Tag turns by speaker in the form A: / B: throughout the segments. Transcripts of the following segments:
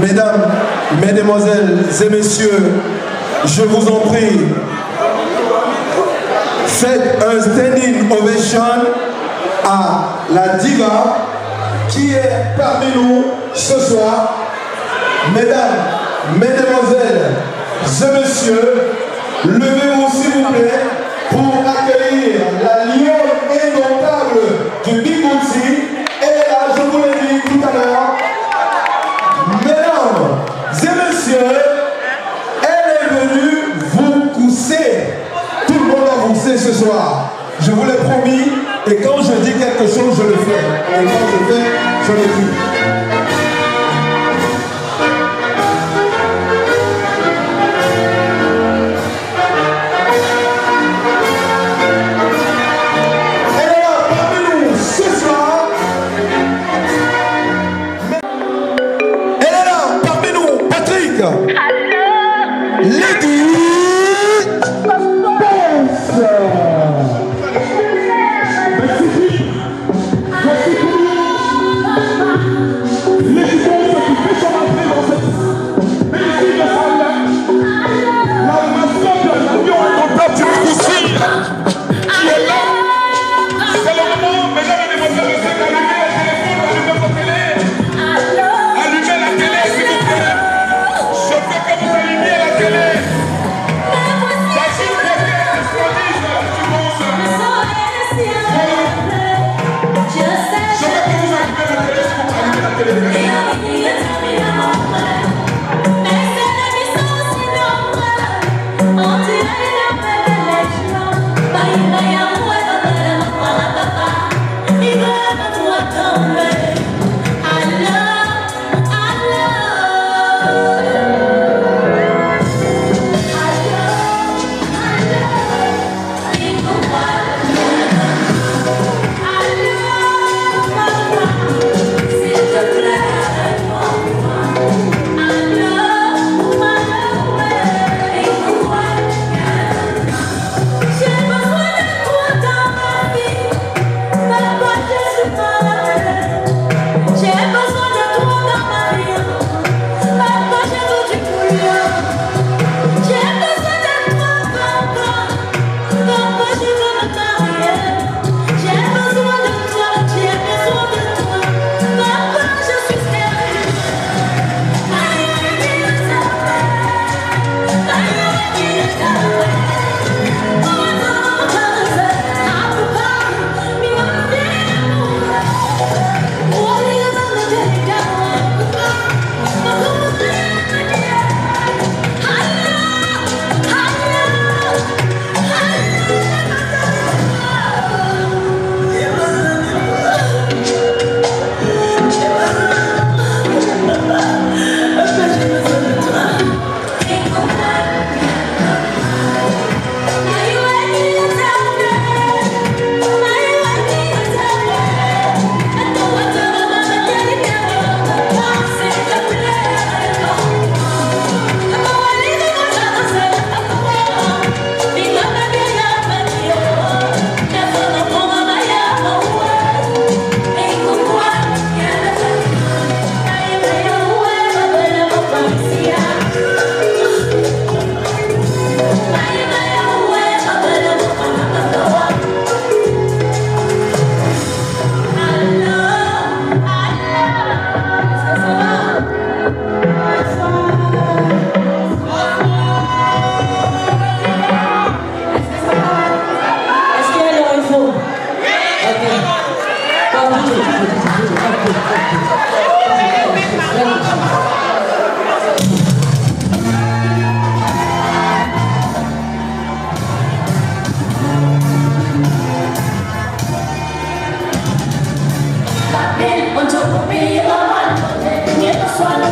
A: Mesdames, Mesdemoiselles et Messieurs, je vous en prie, faites un standing ovation à la diva qui est parmi nous ce soir. Mesdames, Mesdemoiselles et Messieurs, levez-vous s'il vous plaît pour accueillir la lionne indomptable du Bigouti. Elle est là, je vous l'ai dit tout à l'heure. Mesdames et messieurs, elle est venue vous cousser. Tout le monde a poussé ce soir. Je vous l'ai promis. Et quand je dis quelque chose, je le fais. Et quand je fais, je le dis.
B: Soy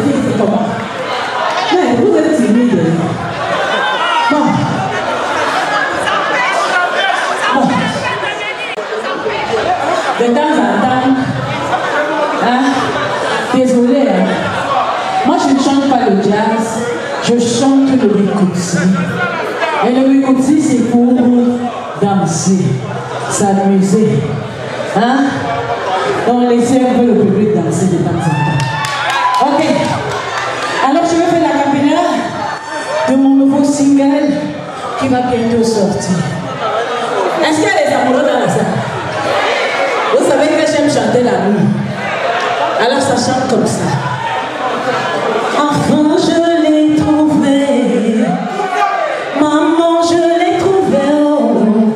B: filles, c'est comment? Mais vous êtes timide. Bon. De temps en temps, hein, désolé, hein. Moi je ne chante pas le jazz, je chante le Wikotsi. Et le Wikotsi c'est pour danser, s'amuser. Hein? Donc laissez un peu le public danser de temps en temps. Ok. Alors je vais faire la cappella de mon nouveau single qui va bientôt sortir. Est-ce qu'il y a des amoureux dans la salle? Vous savez que j'aime chanter l'amour. Alors ça chante comme ça. Enfant, je l'ai trouvé. Maman, je l'ai trouvé. Oh.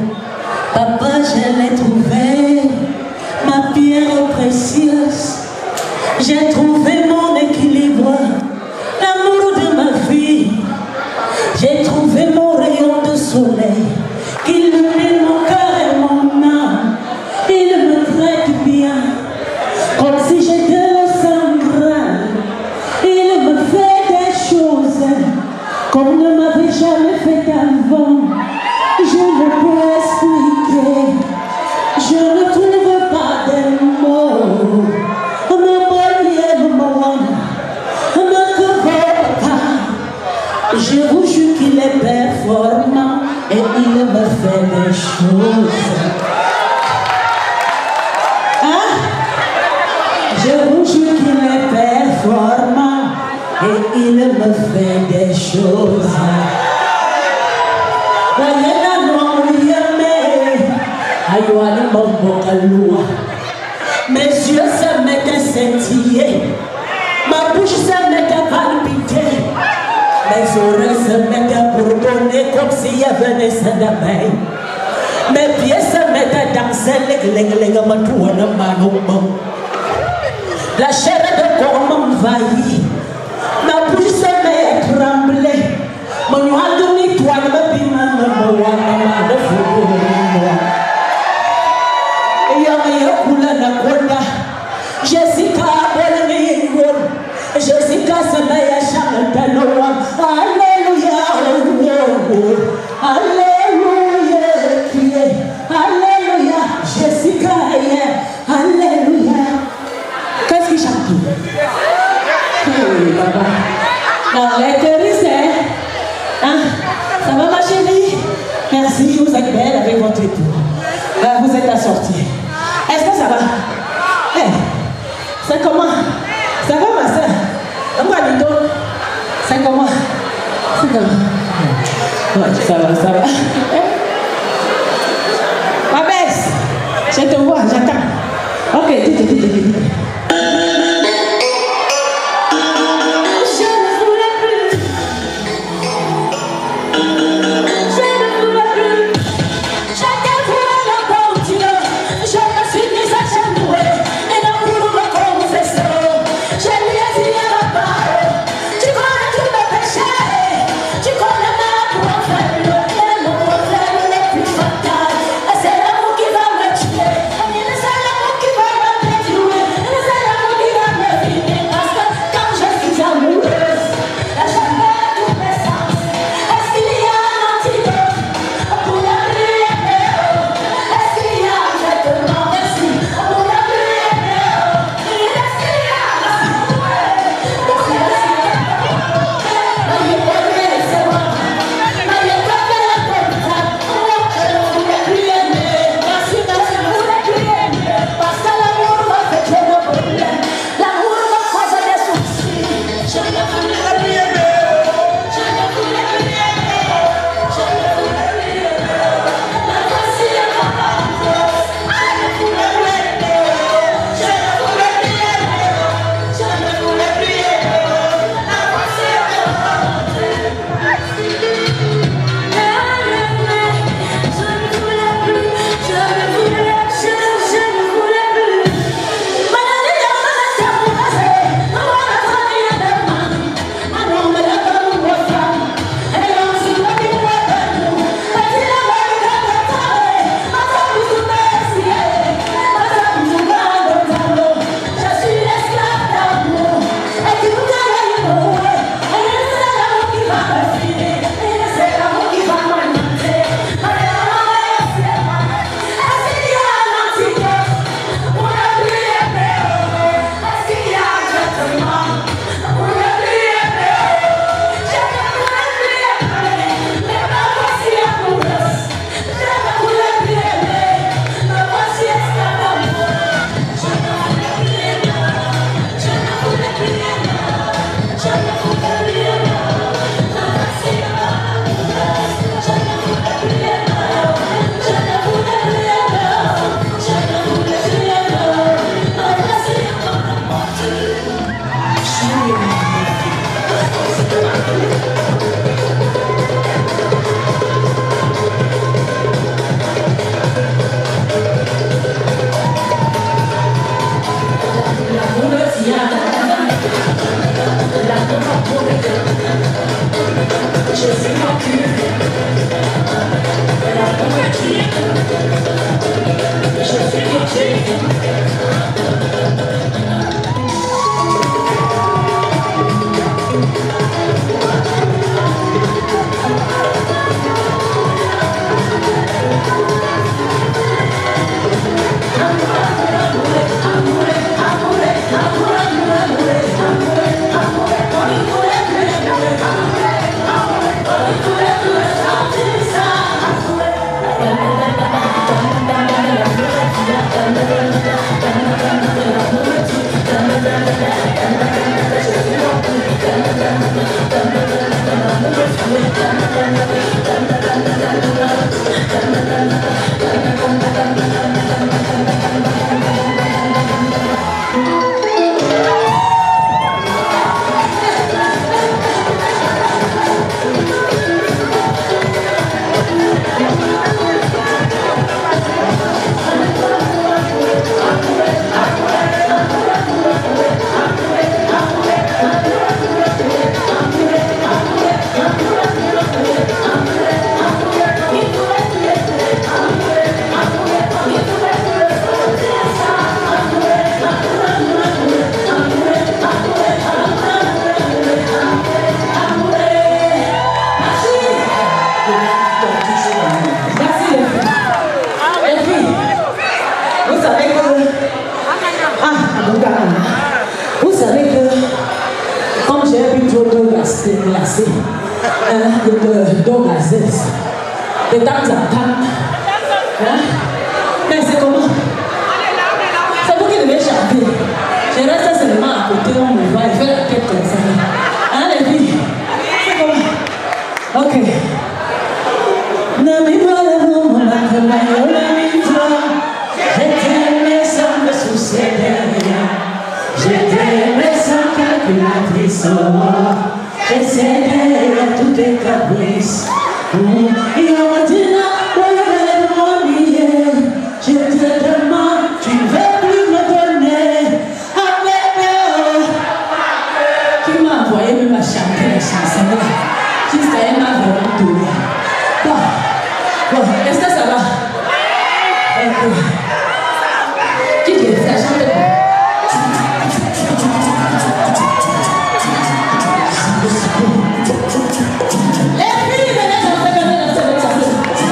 B: Papa, je l'ai trouvé. Ma pierre précieuse. J'ai trouvé mon équilibre. L'amour de ma vie. J'ai trouvé mon rayon de soleil. Qui illumine mon cœur et mon âme. Il me traite bien, comme si j'étais le sang grave. Il me fait des choses qu'on ne m'avait jamais fait avant. Je ne peux expliquer, je ne trouve pas de mots. Je vous jure qu'il est performant et il me fait des choses. Je vous jure qu'il est performant et il me fait des choses. Mes yeux se mettent à scintiller, ma bouche se met à palpiter, mes oreilles se mettent à bourdonner comme s'il y avait des seins d'abeilles. Mes pieds se mettent à danser, la chair de corps m'envahit, ma bouche se met à trembler, mon noir de l'étoile me bime, Jessica, Jessica se met à chanter. Alléluia, Alléluia, Alléluia, Jessica, Alléluia. Qu'est-ce qu'il chante? Oui, papa. Non, les terroristes, hein? Ça va ma chérie? Merci, vous êtes belle avec votre époux. Vous êtes assortie. Est-ce que ça va? Hey, c'est comment? Ça va ma soeur? C'est comment? C'est comment? Ouais, ça va, ça va. Ma baisse, je te vois, j'attends. Ok, dis. De temps en temps. Hein? Mais c'est comment? C'est vous qui devez chanter. Je reste seulement à côté, on me voit et fait la tête comme ça. Hein les filles? C'est comment? Ok. J'étais sans me soucier de rien. J'étais sans calculatrice. J'essayais toutes les caprices. Je te demande, tu ne veux plus me donner. Qui m'a envoyé même à chanter la chanson là? Jusqu'à elle m'a vraiment donné. Bon, est-ce que ça va? Qui dit ça chante pas? Les filles, venez danser.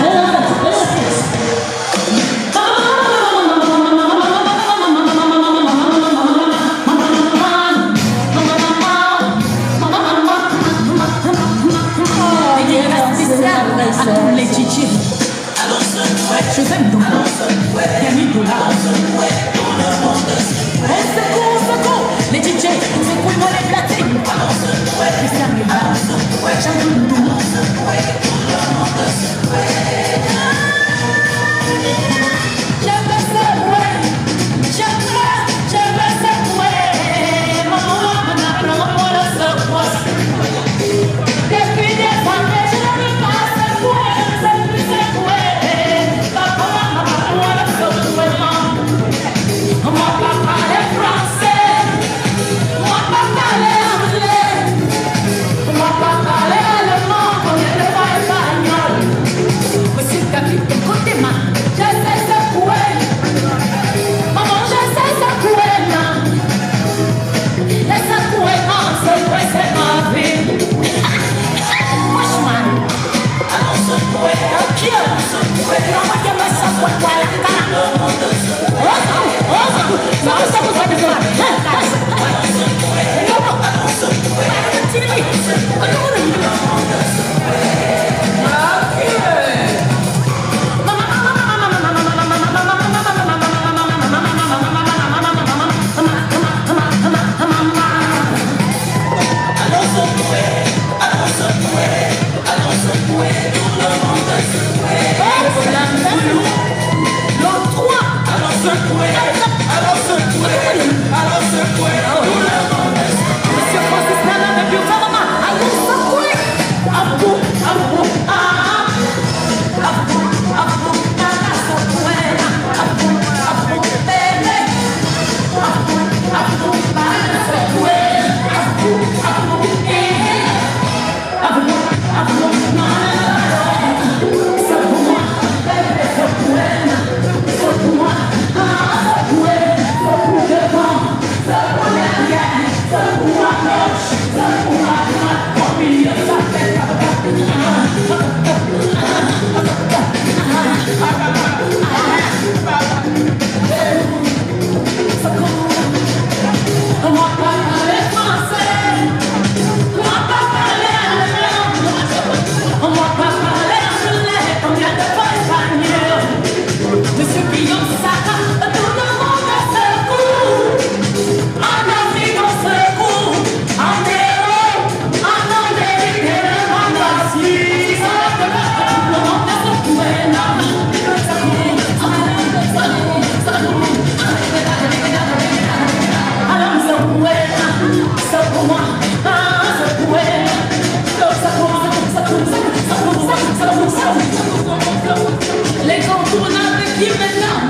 B: Les contournables qui maintenant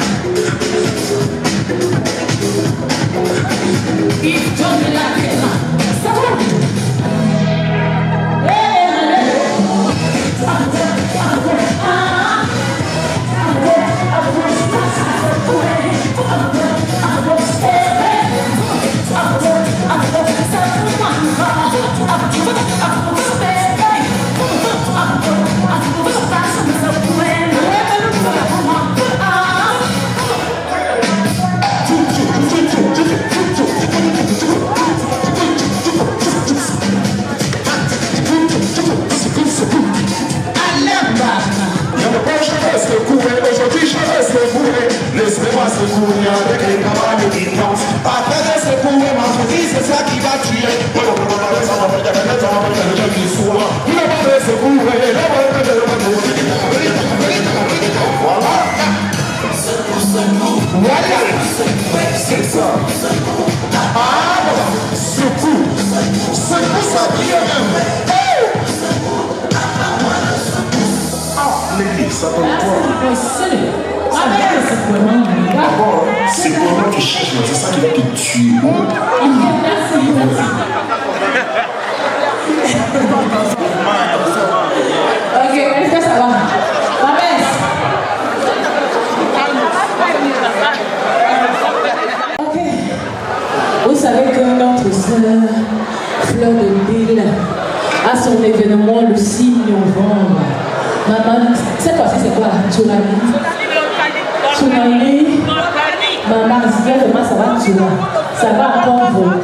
B: ils donnent la guerre. Ça va.
C: Aujourd'hui je reste bourré, laissez-moi secourir avec les camarades qui dansent. Après de secourir ma folie, c'est ça qui va tuer. Voilà. C'est ça. Ah, secoue. Secoue ça bien même. L'église, ça donne quoi? D'abord, c'est vraiment qui cherche, c'est ça qui va te tuer.
B: Ok, est-ce que ça va? Ma baisse. Ok. Vous savez que notre sœur Fleur de Lille a son événement le 6 novembre. Maman, cette fois-ci c'est quoi? Tsunami. Maman, demain ça va tsunami. Ça va encore voler.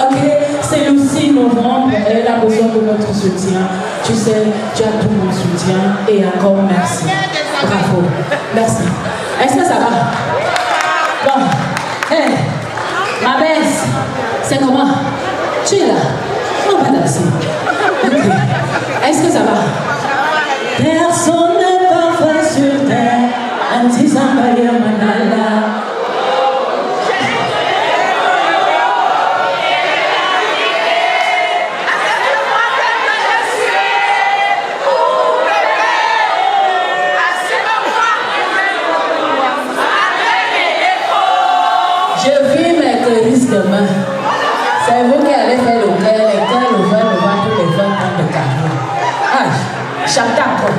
B: Ok, c'est le 6 novembre. Elle a besoin de notre soutien. Tu sais, tu as tout mon soutien. Et encore merci. Bravo. Merci. Est-ce que ça va? Bon. Hey, ma baisse. C'est comment? Tu es là? On va danser. Ok. Est-ce que ça va? Personne n'est parfait sur terre. Anti-Zambaya Manala. Je vis mes crises demain. C'est vous qui allez faire le cœur, les cœurs, le vin, tous les 20 ans de carrière. Ah, chacun quoi.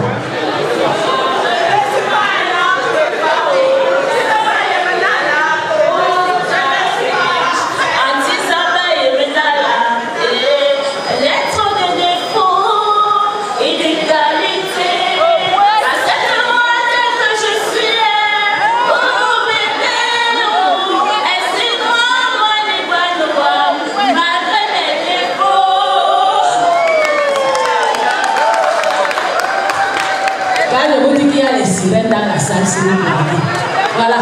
B: Dans la salle, voilà,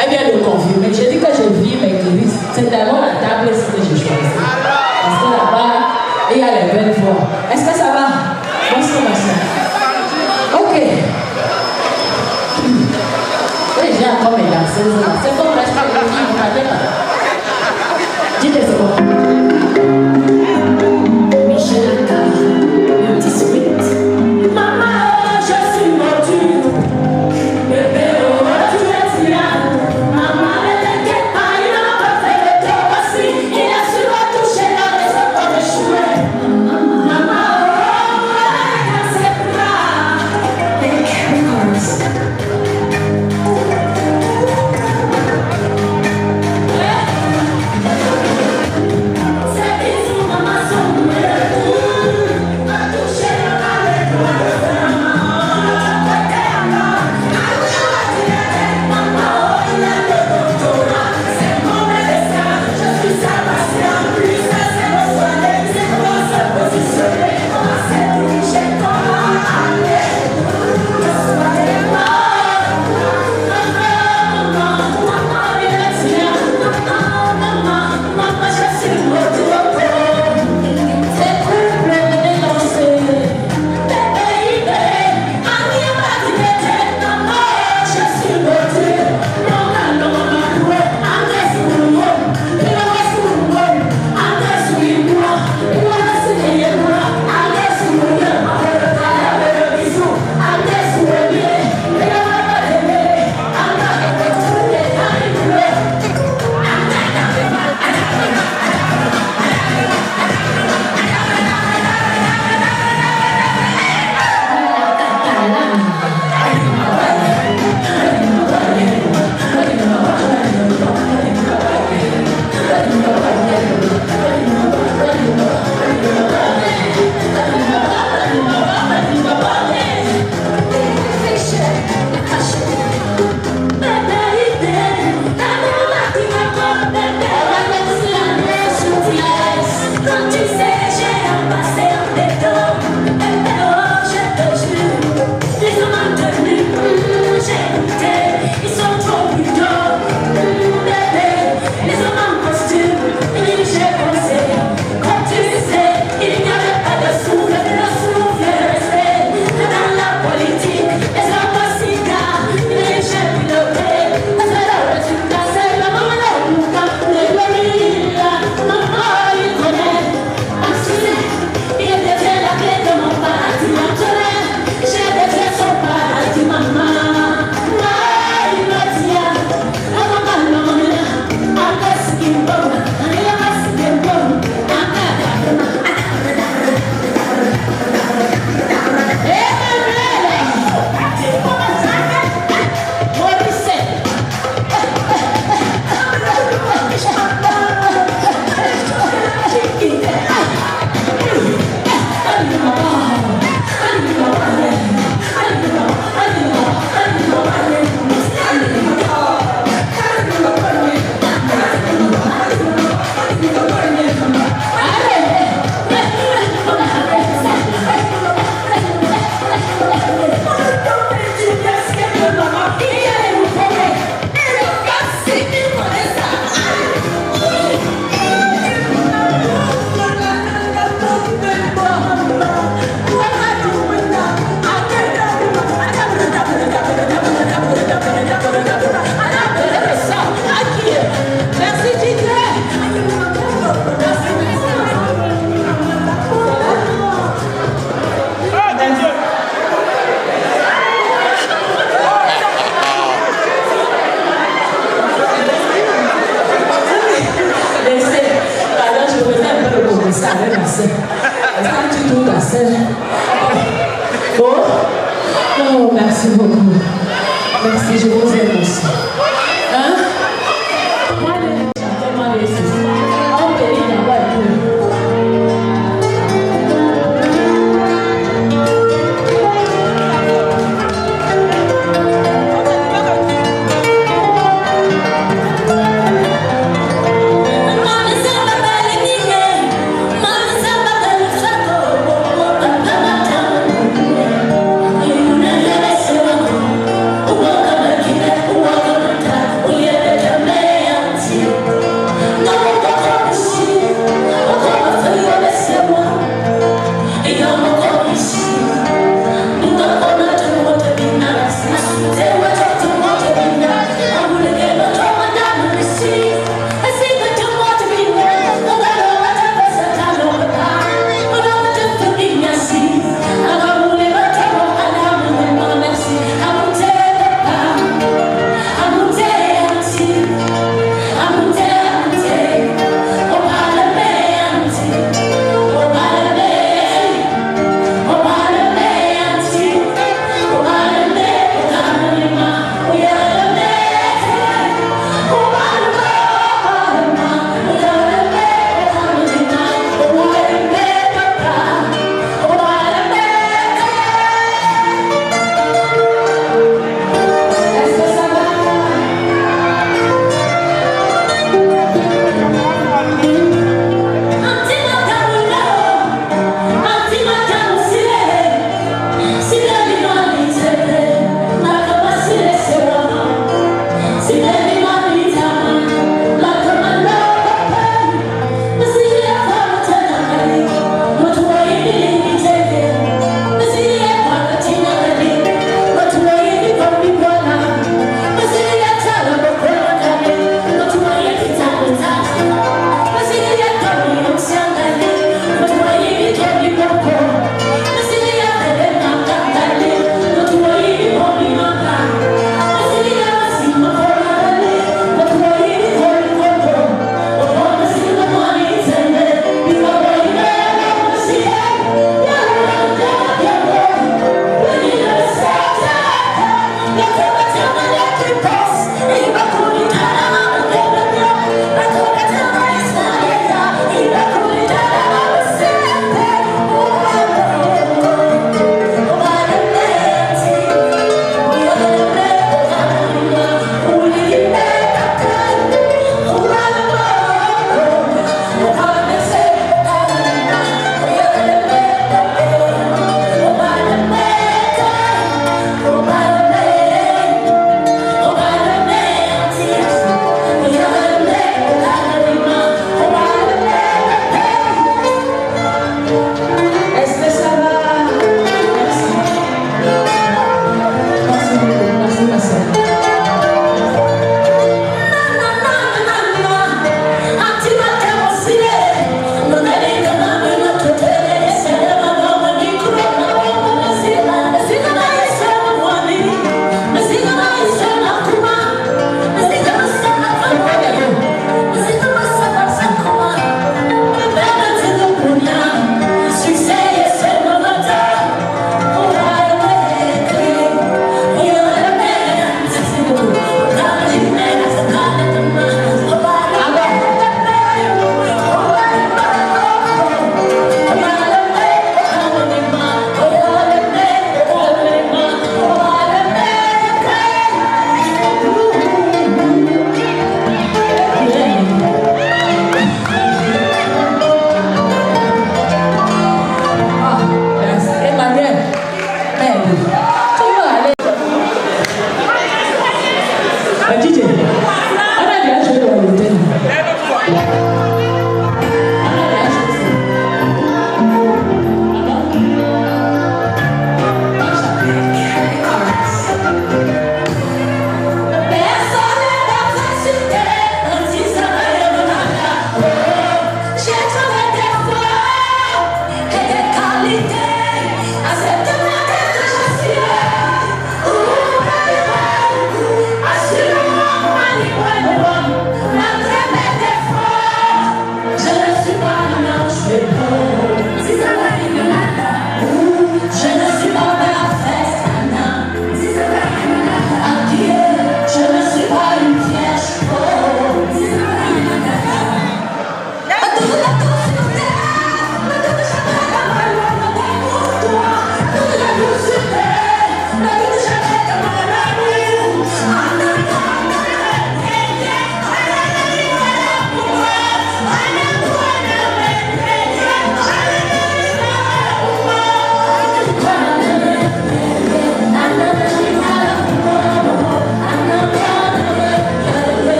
B: elle vient de confirmer. J'ai dit que je vis mes crises. C'est d'abord la table ici que j'ai choisi. Parce que là-bas, il y a les belles voix. Est-ce que ça va? Bonsoir, ma soeur. Ok. Oui, j'ai encore mes danseuses. C'est comme presque le livre, on n'avait pas. Dites c'est bon. Michel Akar, le petit sweet. Maman, je suis mordu. Bébé, oh, tu es si là. Maman,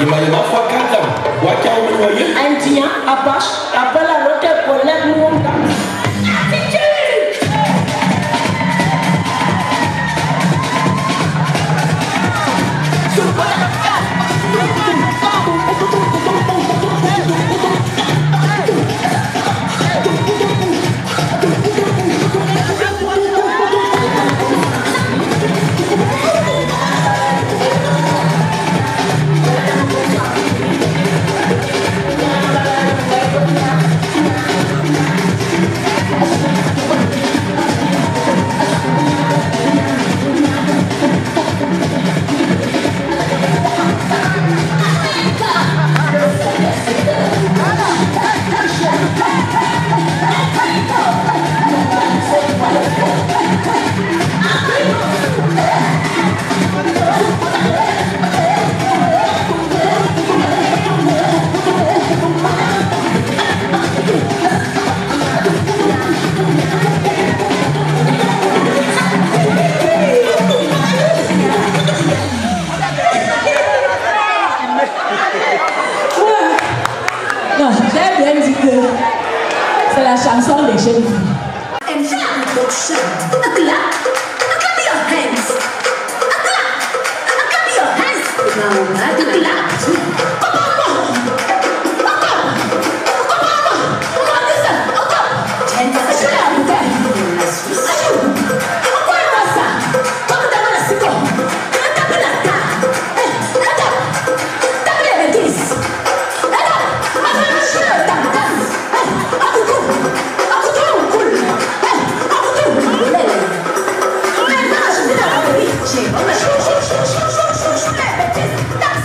C: Il m'a dit, ma foi, 4 ans. Waka, on va noyer.
D: Indien, Apache, appelle à l'autre collègue, nous on danse.
B: Non, j'ai bien dit que c'est la chanson des jeunes filles.
E: And shout production. Clap. Clap your hands. Clap your hands. Now, clap. That's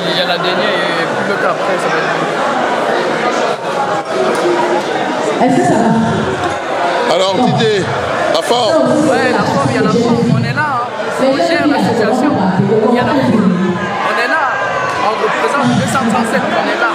F: Il y a la dernière et plus l'autre après, ça va être.
B: Est-ce que ça va?
G: Alors, Didier, la forme?
F: Ouais, la forme, il y a la forme. On est là, hein. On gère la situation. Il y a la forme. On est là. On représente 237, on est là.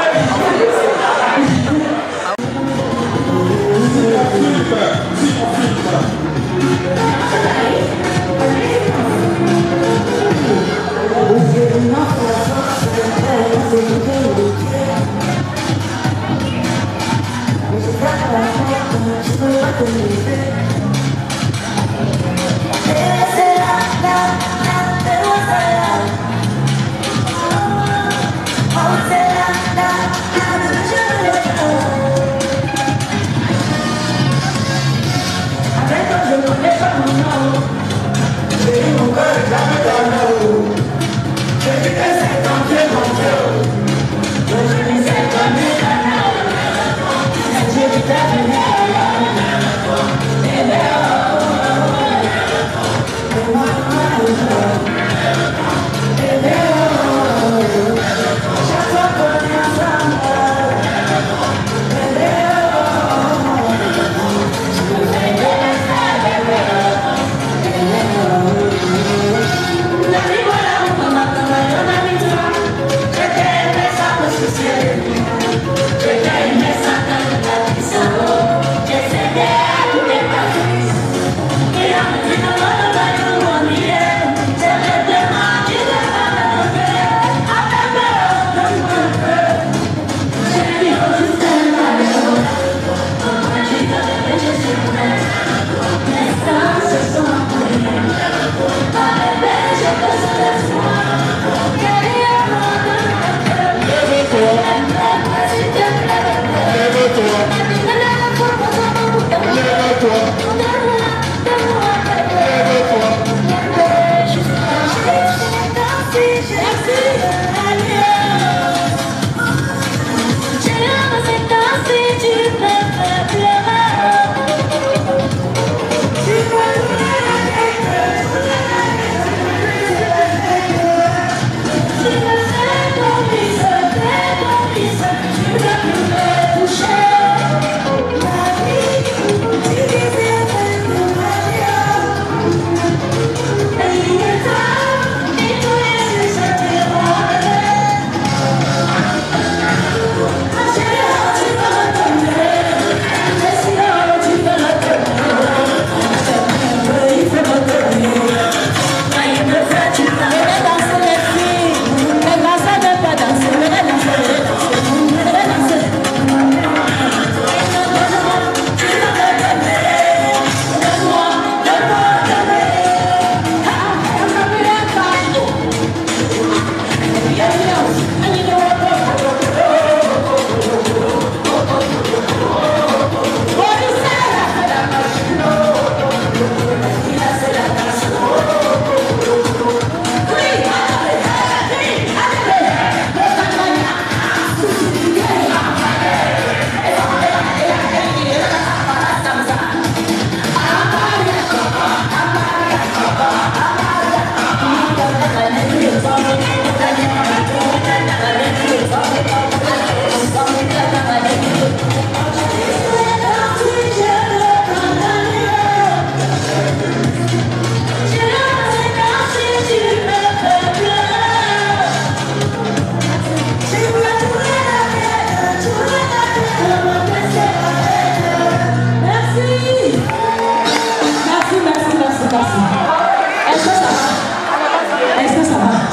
B: Yeah.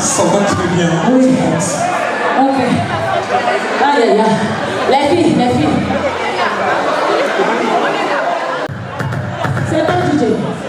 A: Ça va très bien.
B: Oui. Ok. Aïe, aïe, aïe. Les filles. C'est pas DJ.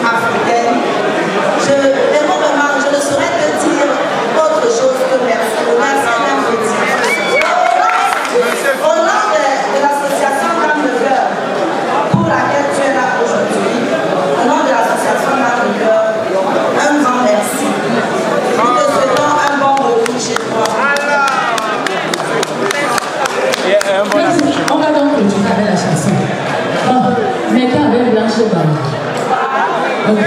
H: africaine. Je ne saurais te dire autre chose que merci. Merci même de dire. Au nom de l'association Dame de Cœur, pour laquelle tu es là aujourd'hui, au nom de l'association Dame de Cœur, un grand merci. Nous te souhaitons un bon retour chez toi.
B: On va donc continuer avec la chanson. Bon, maintenant avec Blanche Bama. Ok.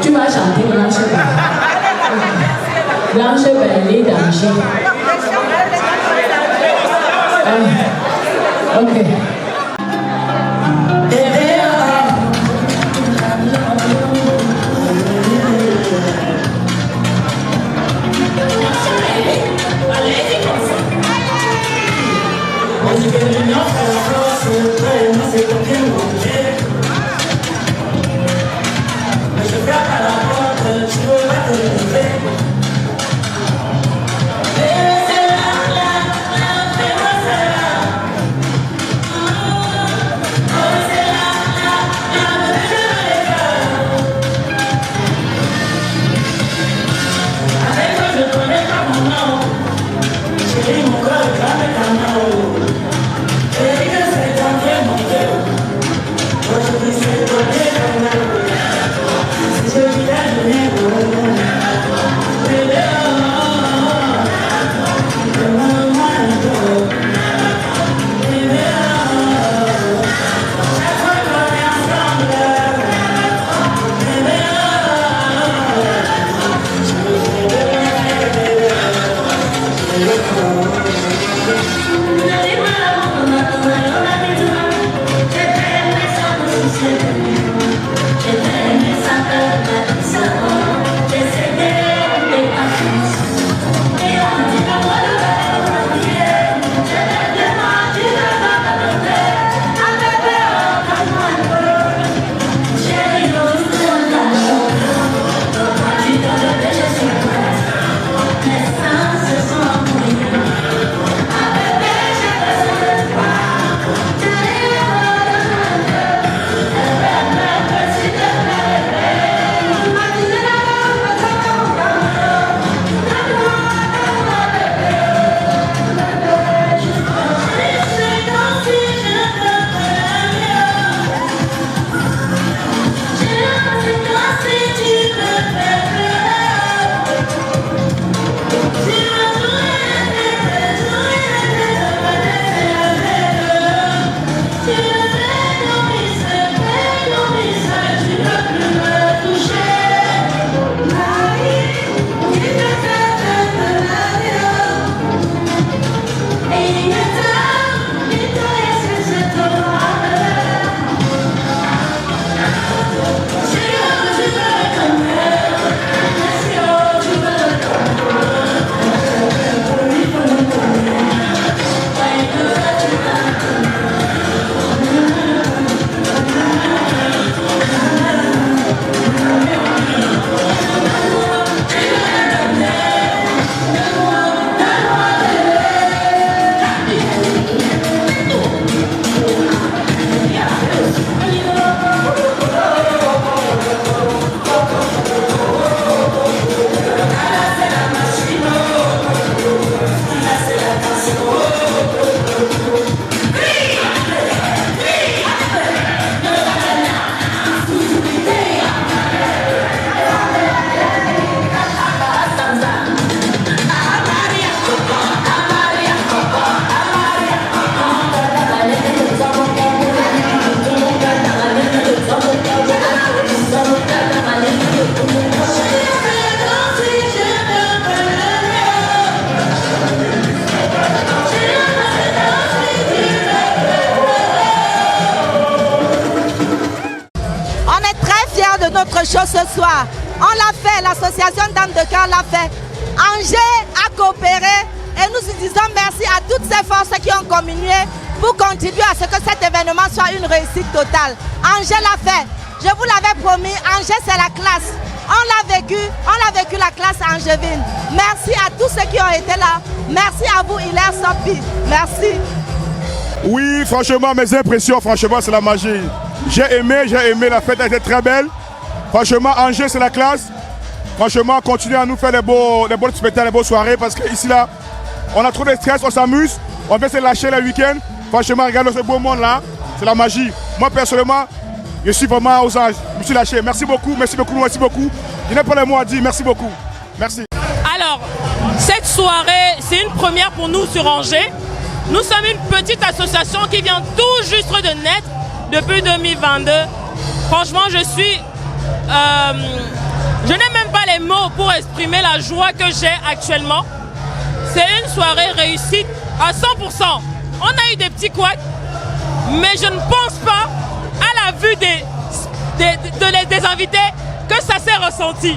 B: Tu vas chanter Blanche Bama. Blanche Bama, danger. Ok.
H: Chose ce soir. On l'a fait, l'association Dame de Cœur l'a fait. Angers a coopéré et nous disons merci à toutes ces forces qui ont communié pour contribuer à ce que cet événement soit une réussite totale. Angers l'a fait. Je vous l'avais promis, Angers c'est la classe. On l'a vécu la classe angevine. Merci à tous ceux qui ont été là. Merci à vous, Hilaire Sopi. Merci.
C: Oui, franchement, mes impressions, franchement, c'est la magie. J'ai aimé, la fête a été très belle. Franchement, Angers, c'est la classe. Franchement, continuez à nous faire les beaux spectacles, les beaux soirées, parce qu'ici, là, on a trop de stress, on s'amuse, on veut se lâcher le week-end. Franchement, regardez ce beau monde-là, c'est la magie. Moi, personnellement, je suis vraiment aux anges. Je me suis lâché. Merci beaucoup, merci beaucoup, merci beaucoup. Je n'ai pas les mots à dire. Merci beaucoup. Merci.
I: Alors, cette soirée, c'est une première pour nous sur Angers. Nous sommes une petite association qui vient tout juste de naître depuis 2022. Franchement, je n'ai même pas les mots pour exprimer la joie que j'ai actuellement. C'est une soirée réussie à 100%. On a eu des petits couacs, mais je ne pense pas, à la vue des invités, que ça s'est ressenti.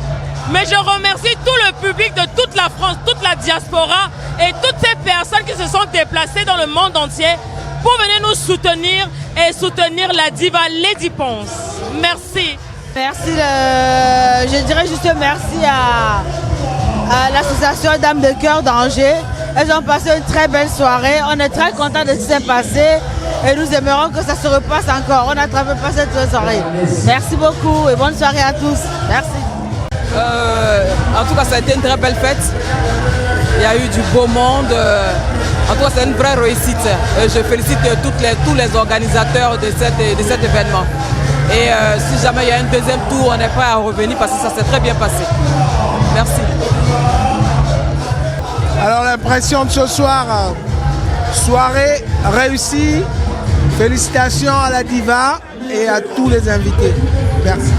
I: Mais je remercie tout le public de toute la France, toute la diaspora et toutes ces personnes qui se sont déplacées dans le monde entier pour venir nous soutenir et soutenir la diva Lady Ponce. Merci.
H: Merci, je dirais juste merci à l'association Dames de Cœur d'Angers. Elles ont passé une très belle soirée. On est très contents de ce qui s'est passé et nous aimerons que ça se repasse encore. On a travaillé pas cette soirée. Merci beaucoup et bonne soirée à tous. Merci.
J: En tout cas, ça a été une très belle fête. Il y a eu du beau monde. En tout cas, c'est une vraie réussite. Je félicite tous les organisateurs de cet événement. Et si jamais il y a un deuxième tour, on est prêt à revenir parce que ça s'est très bien passé. Merci.
K: Alors l'impression de ce soir, soirée réussie. Félicitations à la diva et à tous les invités. Merci.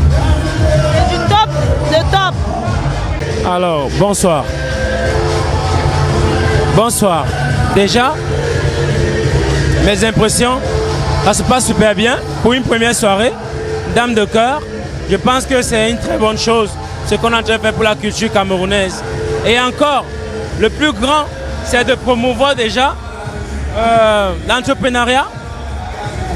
H: C'est du top, de top.
L: Alors, bonsoir. Bonsoir. Déjà, mes impressions, ça se passe super bien pour une première soirée. Dame de cœur, je pense que c'est une très bonne chose, ce qu'on a déjà fait pour la culture camerounaise. Et encore, le plus grand, c'est de promouvoir déjà l'entrepreneuriat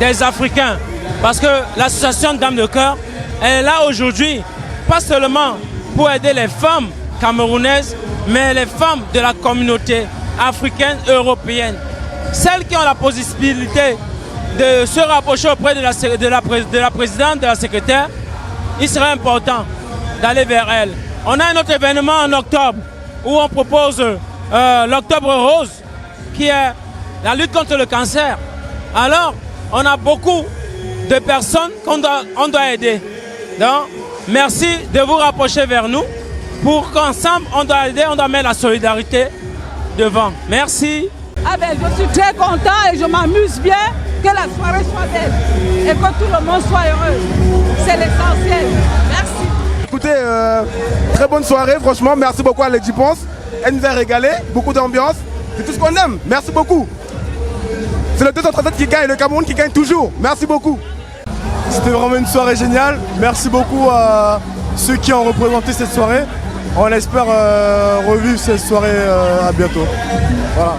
L: des Africains. Parce que l'association Dame de cœur, elle est là aujourd'hui, pas seulement pour aider les femmes camerounaises, mais les femmes de la communauté africaine, européenne. Celles qui ont la possibilité de se rapprocher auprès de la présidente, de la secrétaire, il serait important d'aller vers elle. On a un autre événement en octobre où on propose l'Octobre Rose, qui est la lutte contre le cancer. Alors, on a beaucoup de personnes qu'on doit aider. Donc, merci de vous rapprocher vers nous pour qu'ensemble, on doit aider, on doit mettre la solidarité devant. Merci.
M: Ah ben, je suis très content et je m'amuse bien, que la soirée soit belle et que tout le monde soit heureux. C'est l'essentiel. Merci.
K: Écoutez, très bonne soirée, franchement, merci beaucoup à Lady Ponce. Elle nous a régalé, beaucoup d'ambiance, c'est tout ce qu'on aime, merci beaucoup. C'est le 237 qui gagne, le Cameroun qui gagne toujours, merci beaucoup.
N: C'était vraiment une soirée géniale, merci beaucoup à ceux qui ont représenté cette soirée. On espère revivre cette soirée à bientôt. Voilà.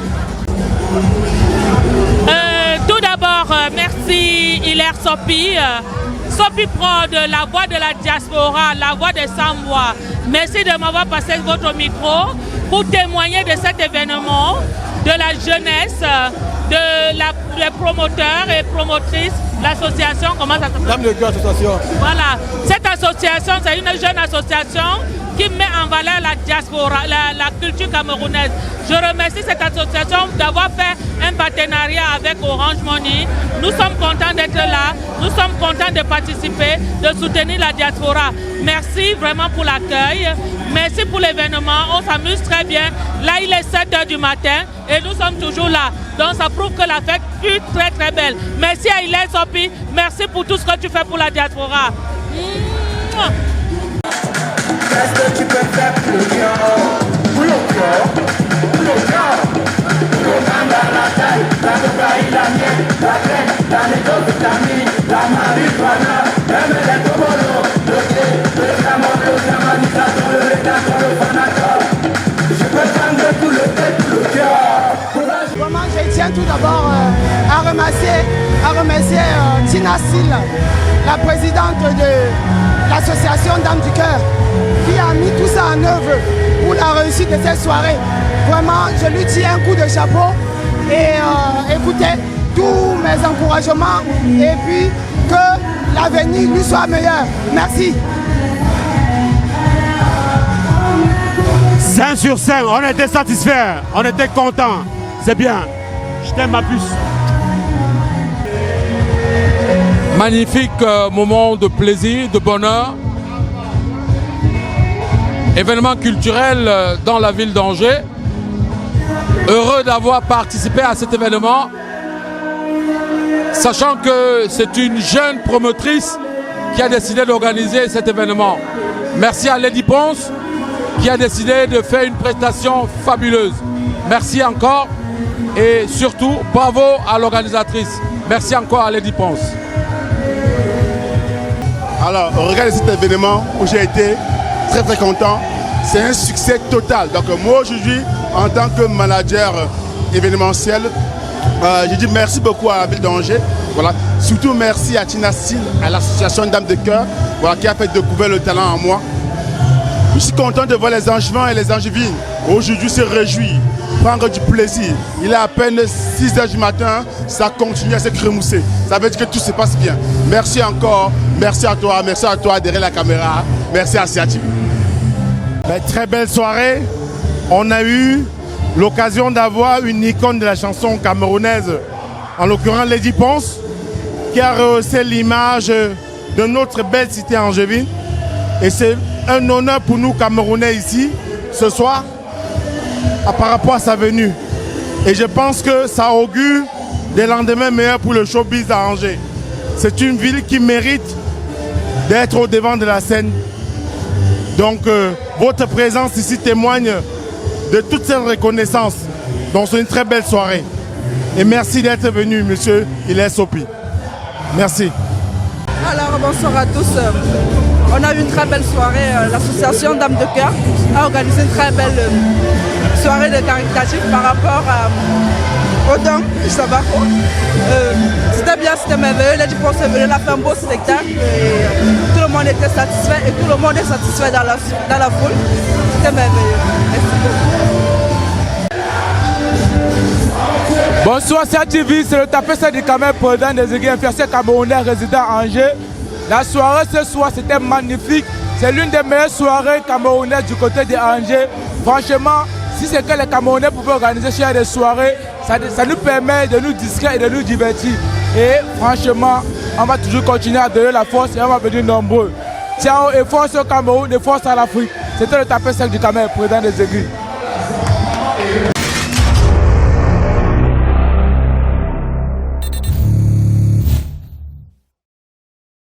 I: Tout d'abord, merci Hilaire Sopi. Sopi Prod, la voix de la diaspora, la voix des sans-voix. Merci de m'avoir passé votre micro pour témoigner de cet événement, de la jeunesse, des promoteurs et promotrices, l'association, comment ça s'appelle?
N: Dame de Cœur Association.
I: Voilà, cette association, c'est une jeune association qui met en valeur la diaspora, la culture camerounaise. Je remercie cette association d'avoir fait un partenariat avec Orange Money. Nous sommes contents d'être là, nous sommes contents de participer, de soutenir la diaspora. Merci vraiment pour l'accueil, merci pour l'événement, on s'amuse très bien. Là, il est 7h du matin et nous sommes toujours là. Donc ça prouve que la fête fut très très belle. Merci à Hilaire Sopi, merci pour tout ce que tu fais pour la diaspora.
C: Qu'est-ce que tu peux faire pour le cœur? Pour le cœur? Pour le cœur? Le temps dans la taille, la cocaïne, la mienne, la graine, la méthamphétamine, la marijuana, même les comoros, le thé, le camon, le camanisateur, le rédacteur, le fanateur. Je peux prendre tout le tête, tout le cœur.
M: Vraiment, je tiens tout d'abord à remercier Tina Sil, la présidente de l'association Dames du Cœur, qui a mis tout ça en œuvre pour la réussite de cette soirée. Vraiment, je lui tire un coup de chapeau et écoutez, tous mes encouragements et puis que l'avenir lui soit meilleur. Merci.
O: 5 sur 5, on était satisfaits, on était contents. C'est bien. Je t'aime ma puce.
P: Magnifique moment de plaisir, de bonheur. Événement culturel dans la ville d'Angers. Heureux d'avoir participé à cet événement, sachant que c'est une jeune promotrice qui a décidé d'organiser cet événement. Merci à Lady Ponce qui a décidé de faire une prestation fabuleuse. Merci encore et surtout bravo à l'organisatrice. Merci encore à Lady Ponce.
C: Alors, regardez cet événement où j'ai été très content. C'est un succès total. Donc moi aujourd'hui, en tant que manager événementiel, je dis merci beaucoup à la ville d'Angers. Voilà. Surtout merci à Tina Sil, à l'association Dames de Cœur, voilà, qui a fait découvrir le talent en moi. Je suis content de voir les Angevins et les Angevines aujourd'hui se réjouir, prendre du plaisir. Il est à peine 6 h du matin, ça continue à se crémousser. Ça veut dire que tout se passe bien. Merci encore, merci à toi derrière la caméra, merci à Siati.
O: Très belle soirée. On a eu l'occasion d'avoir une icône de la chanson camerounaise, en l'occurrence Lady Ponce, qui a rehaussé l'image de notre belle cité angevine. Et c'est un honneur pour nous Camerounais ici, ce soir, par rapport à sa venue. Et je pense que ça augure des lendemains meilleurs pour le showbiz à Angers. C'est une ville qui mérite d'être au devant de la scène. Donc votre présence ici témoigne de toute cette reconnaissance. Donc c'est une très belle soirée. Et merci d'être venu, monsieur Hilaire Sopi. Merci.
J: Alors bonsoir à tous. On a eu une très belle soirée. L'association Dames de Cœur a organisé une très belle soirée de caritatif par rapport aux dames. Ça va. C'était bien, c'était merveilleux. Lady Ponce est venue, elle a fait un beau spectacle. Et tout le monde était satisfait et tout le monde est satisfait dans la foule. C'était merveilleux. Merci beaucoup.
L: Bonsoir, c'est TV, c'est le tapé du Cameroun, président des aiguilles infirmiers camerounais résident à Angers. La soirée ce soir, c'était magnifique. C'est l'une des meilleures soirées camerounaises du côté de Angers. Franchement, si c'est que les Camerounais pouvaient organiser chez des soirées, ça nous permet de nous distraire et de nous divertir. Et franchement, on va toujours continuer à donner la force et on va venir nombreux. Tiens, et force au Cameroun et force à l'Afrique. C'était le tapé sec du Cameroun, président des aiguilles.